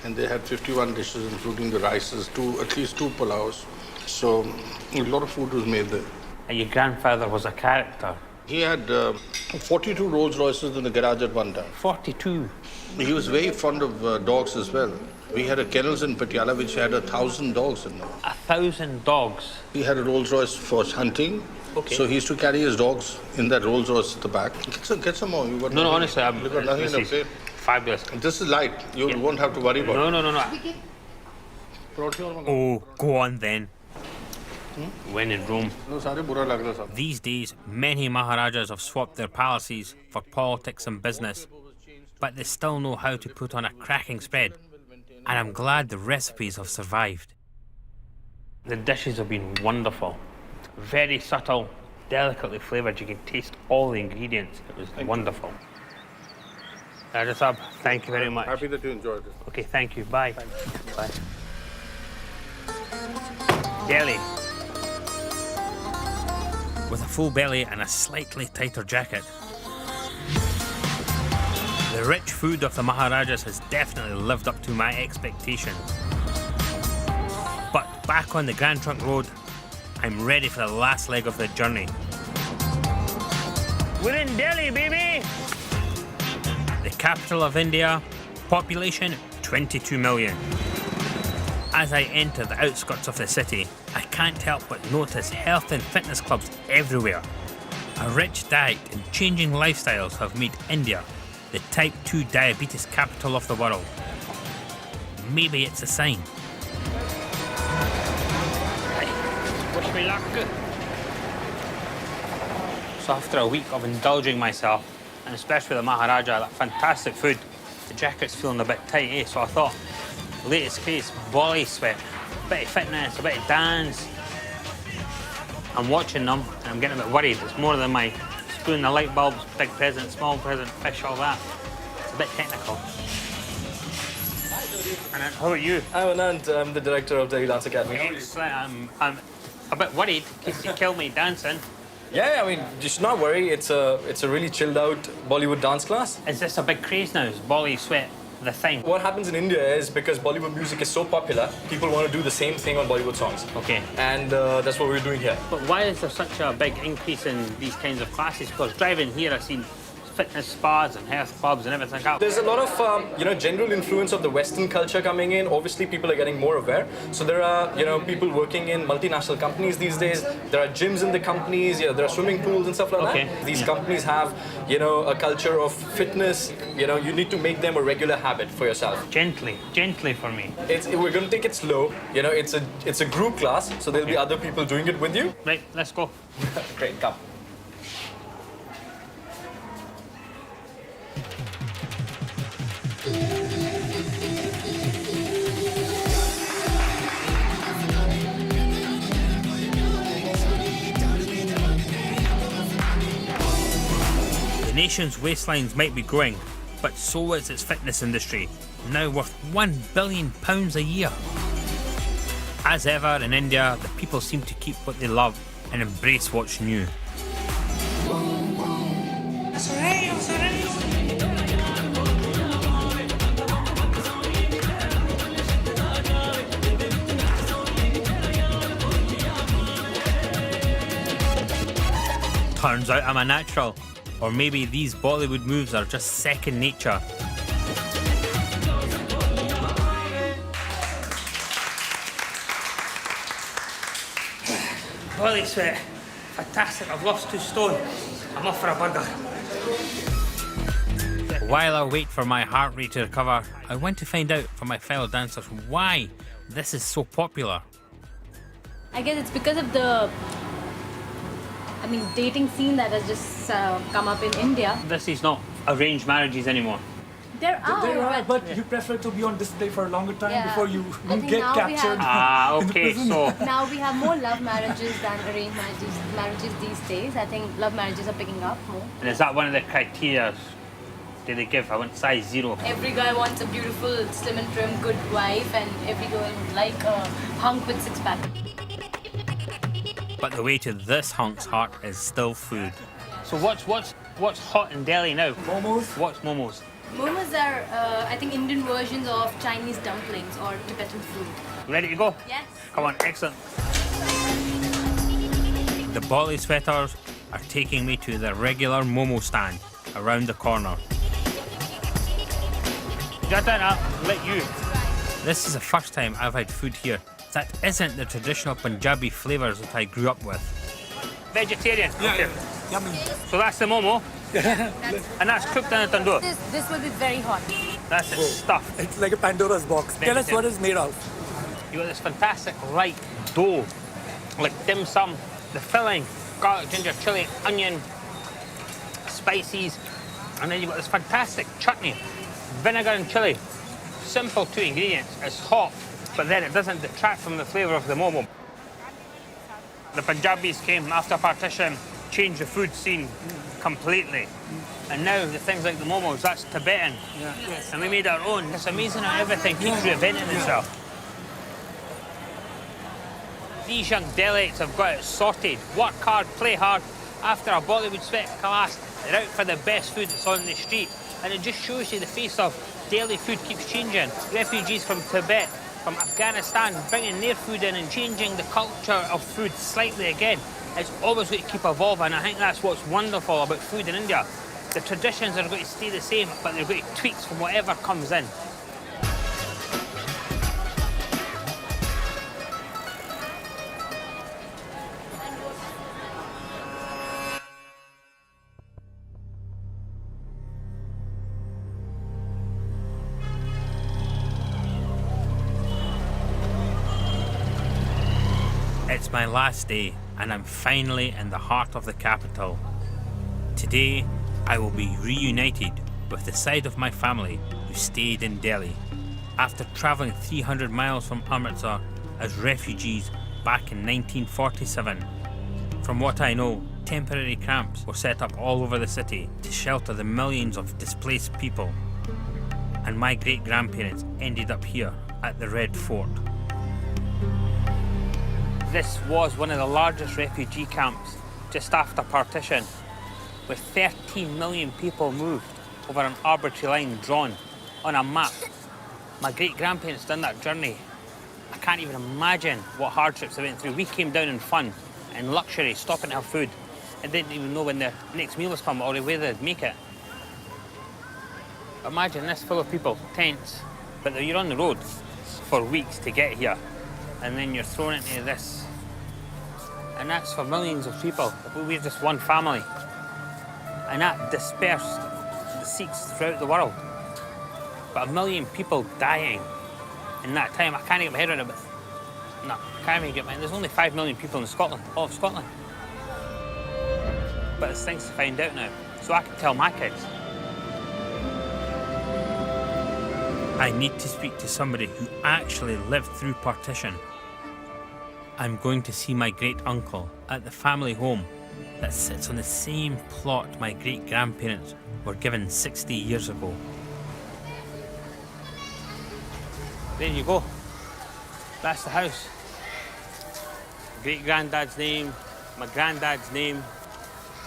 and they had 51 dishes, including the rices, at least two pulaus. So a lot of food was made there. And your grandfather was a character? He had 42 Rolls Royces in the garage at one time. 42? He was very fond of dogs as well. We had a kennels in Patiala which had 1,000 dogs in them. 1,000 dogs? He had a Rolls Royce for hunting. Okay. So he used to carry his dogs in that Rolls Royce at the back. Get some more. No, honestly, you've got nothing in the plate. Fabulous. This is light. You won't have to worry about it. No. Oh, go on then. When in Rome. These days, many Maharajas have swapped their palaces for politics and business, but they still know how to put on a cracking spread, and I'm glad the recipes have survived. The dishes have been wonderful. Very subtle, delicately flavoured. You can taste all the ingredients. It was wonderful. Rajasab, thank you very much. Happy that you enjoyed it. Okay, thank you. Bye. Bye. Delhi. With a full belly and a slightly tighter jacket. The rich food of the Maharajas has definitely lived up to my expectations. But back on the Grand Trunk Road, I'm ready for the last leg of the journey. We're in Delhi, baby! The capital of India, population 22 million. As I enter the outskirts of the city, I can't help but notice health and fitness clubs everywhere. A rich diet and changing lifestyles have made India the type 2 diabetes capital of the world. Maybe it's a sign. Wish me luck. So after a week of indulging myself, and especially the Maharaja, that fantastic food, the jacket's feeling a bit tight, eh? So I thought, latest craze, body sweat, a bit of fitness, a bit of dance. I'm watching them and I'm getting a bit worried. It's more than my spoon, the light bulbs, big present, small present, fish, all that. It's a bit technical. And how are you? I'm Anand. I'm the director of Delhi Dance Academy. Excellent. I'm a bit worried in case you kill me dancing. Yeah, I mean, you should not worry. It's a really chilled out Bollywood dance class. Is this a big craze now? Is Bolly sweat the thing? What happens in India is because Bollywood music is so popular, people want to do the same thing on Bollywood songs. Okay. And that's what we're doing here. But why is there such a big increase in these kinds of classes? Because driving here, I've seen fitness spas and health clubs and everything else. There's a lot of, general influence of the Western culture coming in. Obviously, people are getting more aware. So there are, people working in multinational companies these days. There are gyms in the companies. There are swimming pools and stuff like that. These companies have, a culture of fitness. You need to make them a regular habit for yourself. Gently for me. We're going to take it slow. It's a group class, so there'll be other people doing it with you. Right, let's go. Great, come. The nation's waistlines might be growing, but so is its fitness industry, now worth £1 billion a year. As ever in India, the people seem to keep what they love and embrace what's new. Turns out I'm a natural. Or maybe these Bollywood moves are just second nature. Holy sweat. Fantastic, I've lost 2 stone. I'm off for a burger. While I wait for my heart rate to recover, I want to find out from my fellow dancers why this is so popular. I guess it's because of the dating scene that has just come up in India. This is not arranged marriages anymore. There are, but you prefer to be on display for a longer time Yeah. before you I think get now we captured. have- in the prison. Now we have more love marriages than arranged marriages these days. I think love marriages are picking up more. And is that one of the criteria do they give? I want size 0. Every guy wants a beautiful, slim and trim, good wife, and every girl would like a hunk with six-pack. But the way to this hunk's heart is still food. So what's hot in Delhi now? Momos. What's momos? Momos are, I think, Indian versions of Chinese dumplings or Tibetan food. Ready to go? Yes. Come on, excellent. The Bolly sweaters are taking me to the regular momo stand around the corner. Jatana, let you. This is the first time I've had food here that isn't the traditional Punjabi flavours that I grew up with. Vegetarian? Okay. Yummy. So that's the momo? And that's cooked in a tandoor? This will be very hot. That's the stuff. It's like a Pandora's box. Tell us what it's made of. You got this fantastic light dough, like dim sum. The filling, garlic, ginger, chili, onion, spices, and then you've got this fantastic chutney, vinegar and chili. Simple 2 ingredients. It's hot, but then it doesn't detract from the flavour of the momo. The Punjabis came after partition, changed the food scene completely. And now the things like the momos, that's Tibetan. And we made our own. It's amazing how everything keeps reinventing itself. These young Delhites have got it sorted. Work hard, play hard. After a Bollywood sweat class, they're out for the best food that's on the street. And it just shows you the face of Delhi food keeps changing. Refugees from Tibet, from Afghanistan, bringing their food in and changing the culture of food slightly again. It's always going to keep evolving. I think that's what's wonderful about food in India. The traditions are going to stay the same, but they're going to tweak from whatever comes in. It's my last day, and I'm finally in the heart of the capital. Today, I will be reunited with the side of my family who stayed in Delhi after travelling 300 miles from Amritsar as refugees back in 1947. From what I know, temporary camps were set up all over the city to shelter the millions of displaced people. And my great-grandparents ended up here at the Red Fort. This was one of the largest refugee camps just after partition, with 13 million people moved over an arbitrary line drawn on a map. My great-grandparents done that journey. I can't even imagine what hardships they went through. We came down in fun and luxury, stopping to have food, and didn't even know when their next meal was coming or whether they'd make it. Imagine this full of people, tents, but you're on the road for weeks to get here, and then you're thrown into this. And that's for millions of people. We're just one family. And that dispersed the Sikhs throughout the world. But 1 million people dying in that time, I can't get my head around it. No, I can't even get my head. There's only 5 million people in Scotland, all of Scotland. But there's things to find out now, so I can tell my kids. I need to speak to somebody who actually lived through partition. I'm going to see my great-uncle at the family home that sits on the same plot my great-grandparents were given 60 years ago. There you go. That's the house. Great-granddad's name, my granddad's name,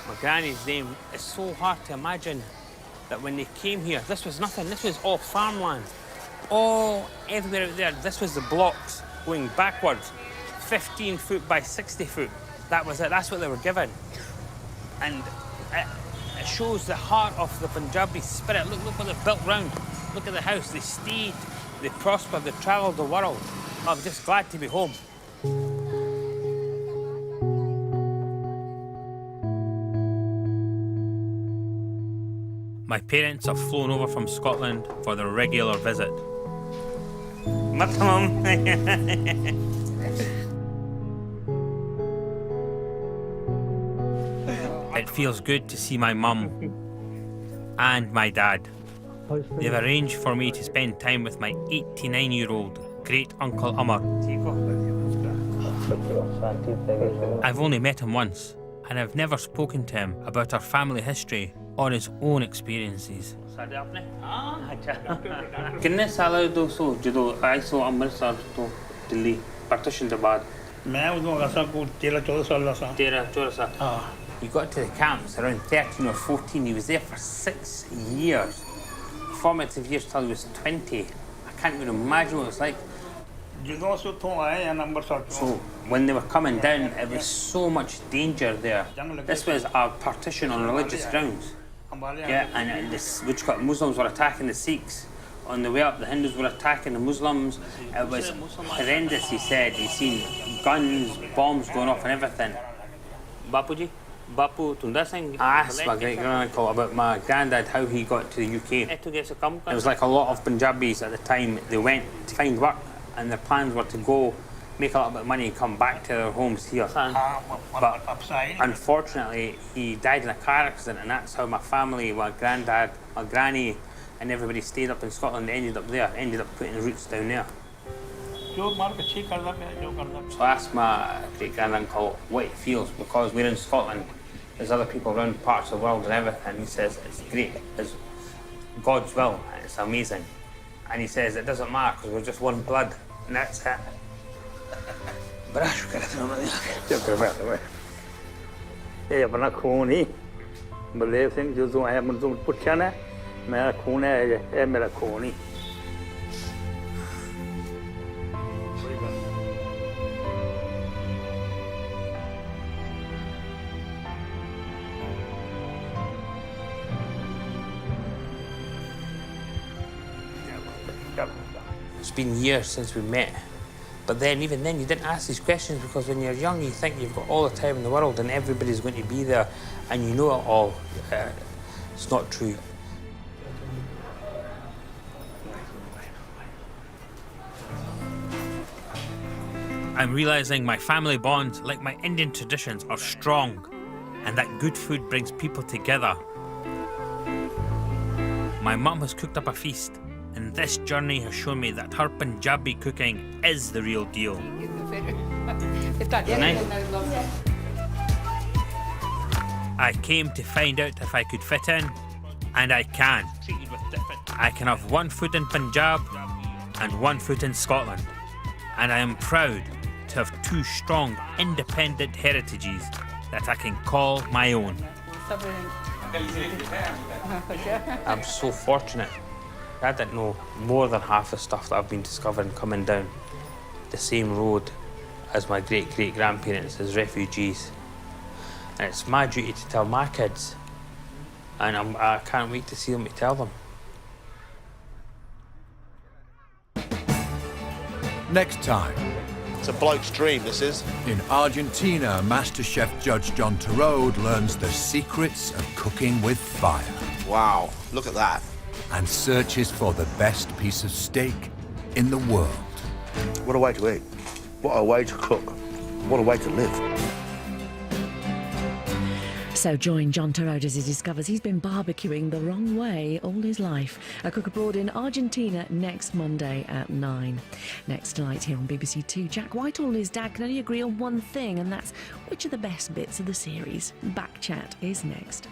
my granny's name. It's so hard to imagine that when they came here, this was nothing. This was all farmland. All everywhere out there, this was the blocks going backwards. 15 foot by 60 foot. That was it. That's what they were given. And it shows the heart of the Punjabi spirit. Look what they've built round. Look at the house. They stayed, they prospered, they travelled the world. I'm just glad to be home. My parents have flown over from Scotland for their regular visit. It feels good to see my mum and my dad. They've arranged for me to spend time with my 89-year-old great-uncle Umar. I've only met him once, and I've never spoken to him about our family history or his own experiences. कितने साल दो सौ जो आई सौ अमृतसर तो Delhi partition के बाद मैं उਦੋਂ असा को 13-14 साल ਦਾ ਸਾਂ 13-14 साल He got to the camps around 13 or 14. He was there for 6 years. Formative years till he was 20. I can't even imagine what it was like. ਜਦੋਂ ਅਸੀਂ ਉੱਥੋਂ ਆਏ ਆ ਅੰਮ੍ਰਿਤਸਰ ਤੋਂ So when they were coming down, it was so much danger there. This was a partition on religious grounds. Yeah, and which got Muslims were attacking the Sikhs. On the way up, the Hindus were attacking the Muslims. It was horrendous, he said. He's seen guns, bombs going off and everything. बापूजी बापू तुंदा Singh I asked my great-granduncle about my granddad, how he got to the UK. It was like a lot of Punjabis at the time. They went to find work and their plans were to go make a little bit of money and come back to their homes here. But unfortunately, he died in a car accident, and that's how my family, my granddad, my granny, and everybody stayed up in Scotland. They ended up there, ended up putting roots down there. So I asked my great-granduncle what he feels, because we're in Scotland, there's other people around parts of the world and everything. He says it's great, it's God's will, and it's amazing. And he says it doesn't matter because we're just one blood, and that's it. ਇਹ ਆਪਣਾ ਖੂਨ ਹੀ ਬਲੇਵ ਸਿੰਘ ਜਦੋਂ ਆਇਆ ਮੈਨੂੰ ਪੁੱਛਿਆ ਨਾ ਮੇਰਾ ਖੂਨ ਹੈ ਇਹ ਮੇਰਾ ਖੂਨ ਹੀ It's been years since we met. But then, even then, you didn't ask these questions because when you're young, you think you've got all the time in the world and everybody's going to be there and you know it all. It's not true. I'm realising my family bonds, like my Indian traditions, are strong and that good food brings people together. My mum has cooked up a feast, and this journey has shown me that her Punjabi cooking is the real deal. I came to find out if I could fit in, and I can. I can have one foot in Punjab and one foot in Scotland, and I am proud to have two strong, independent heritages that I can call my own. I'm so fortunate. I didn't know more than half the stuff that I've been discovering coming down the same road as my great-great-grandparents as refugees. And it's my duty to tell my kids, and I can't wait to see them to tell them. Next time. It's a bloke's dream, this is. In Argentina, MasterChef judge John Turode learns the secrets of cooking with fire. Wow, look at that. And searches for the best piece of steak in the world. What a way to eat. What a way to cook. What a way to live. So join John Turode as he discovers he's been barbecuing the wrong way all his life. A Cook Abroad in Argentina next Monday at 9. Next tonight here on BBC Two, Jack Whitehall and his dad can only agree on one thing, and that's which are the best bits of the series. Back Chat is next.